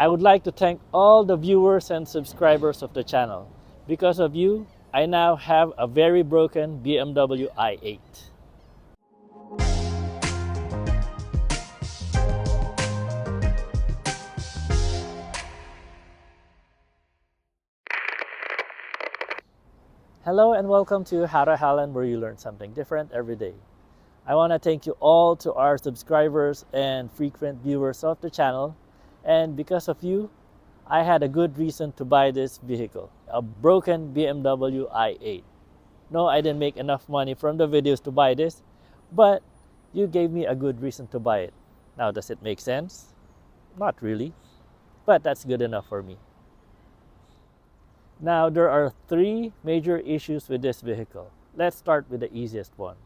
I would like to thank all the viewers and subscribers of the channel. Because of you, I now have a very broken BMW i8. Hello and welcome to How to Holland, where you learn something different every day. I want to thank you all to our subscribers and frequent viewers of the channel. And because of you, I had a good reason to buy this vehicle, a broken BMW i8. No, I didn't make enough money from the videos to buy this, but you gave me a good reason to buy it. Now, does it make sense? Not really, but that's good enough for me. Now, there are three major issues with this vehicle. Let's start with the easiest one.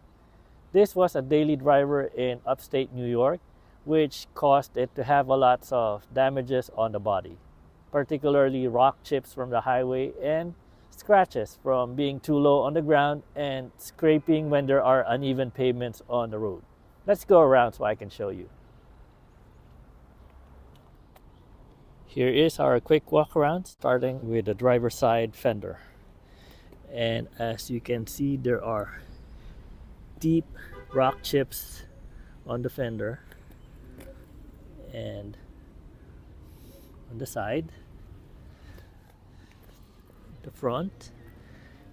This was a daily driver in upstate New York, which caused it to have a lot of damages on the body, particularly rock chips from the highway and scratches from being too low on the ground and scraping when there are uneven pavements on the road. Let's go around so I can show you. Here is our quick walk around, starting with the driver's side fender. And as you can see, there are deep rock chips on the fender and on the side, the front.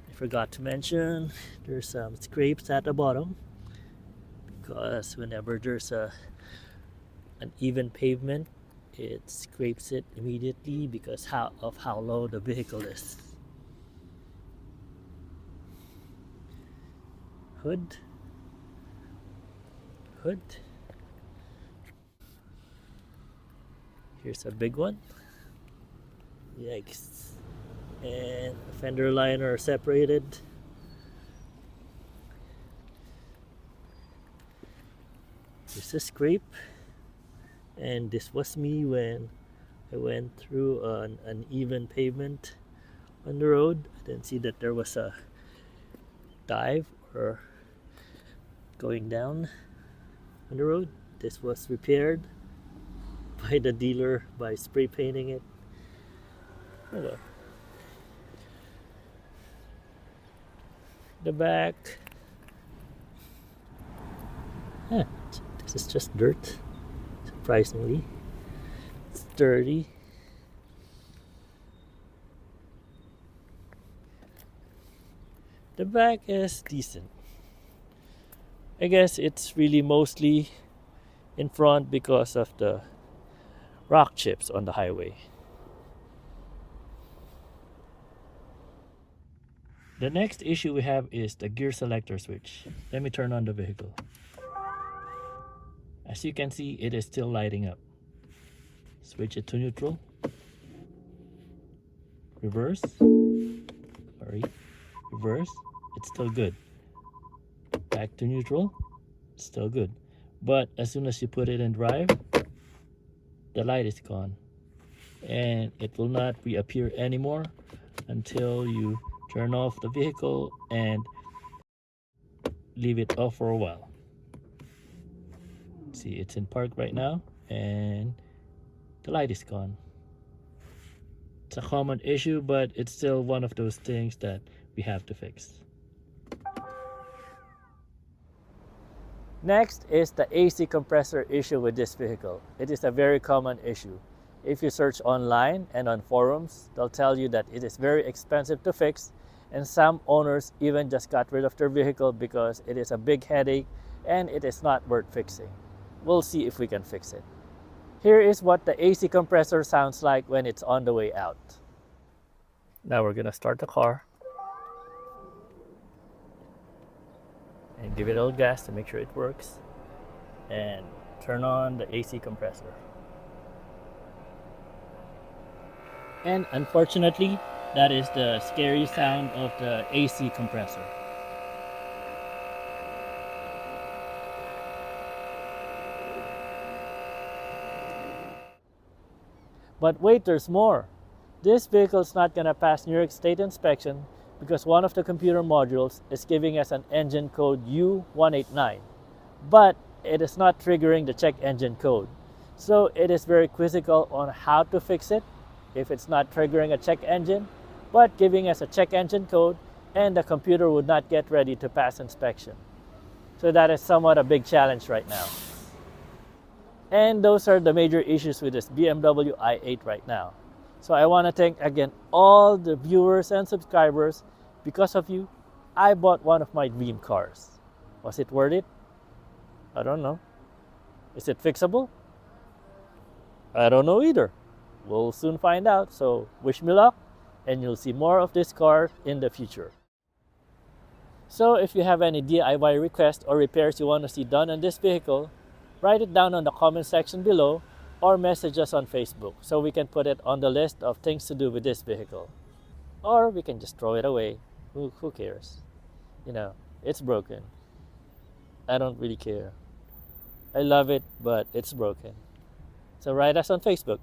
I forgot to mention there's some scrapes at the bottom because whenever there's an uneven pavement, it scrapes it immediately because of how low the vehicle is. Hood. Here's a big one. Yikes. And the fender liner separated. Here's a scrape. And this was me when I went through an uneven pavement on the road. I didn't see that there was a dive or going down on the road. This was repaired by the dealer by spray painting it. Hello. The back. This is just dirt. Surprisingly, it's dirty. The back is decent. I guess it's really mostly in front because of the rock chips on the highway. The next issue we have is the gear selector switch. Let me turn on the vehicle. As you can see, it is still lighting up. Switch it to neutral. Reverse. Reverse. It's still good. Back to neutral. It's still good. But as soon as you put it in drive, the light is gone. And it will not reappear anymore until you turn off the vehicle and leave it off for a while. See, it's in park right now and the light is gone. It's a common issue, but it's still one of those things that we have to fix. Next is the AC compressor issue with this vehicle. It is a very common issue. If you search online and on forums, they'll tell you that it is very expensive to fix, and some owners even just got rid of their vehicle because it is a big headache and it is not worth fixing. We'll see if we can fix it. Here is what the AC compressor sounds like when it's on the way out. Now we're gonna start the car and give it a little gas to make sure it works and turn on the AC compressor. And unfortunately, that is the scary sound of the AC compressor. But wait, there's more. This vehicle is not going to pass New York State inspection because one of the computer modules is giving us an engine code U189, but it is not triggering the check engine code. So it is very quizzical on how to fix it if it's not triggering a check engine, but giving us a check engine code and the computer would not get ready to pass inspection. So that is somewhat a big challenge right now. And those are the major issues with this BMW i8 right now. So I want to thank again all the viewers and subscribers. Because of you, I bought one of my dream cars. Was it worth it? I don't know. Is it fixable? I don't know either. We'll soon find out. So wish me luck, and you'll see more of this car in the future. So if you have any DIY requests or repairs you want to see done on this vehicle, write it down on the comment section below or message us on Facebook so we can put it on the list of things to do with this vehicle. Or we can just throw it away. Who cares? You know, it's broken. I don't really care. I love it, but it's broken. So write us on Facebook.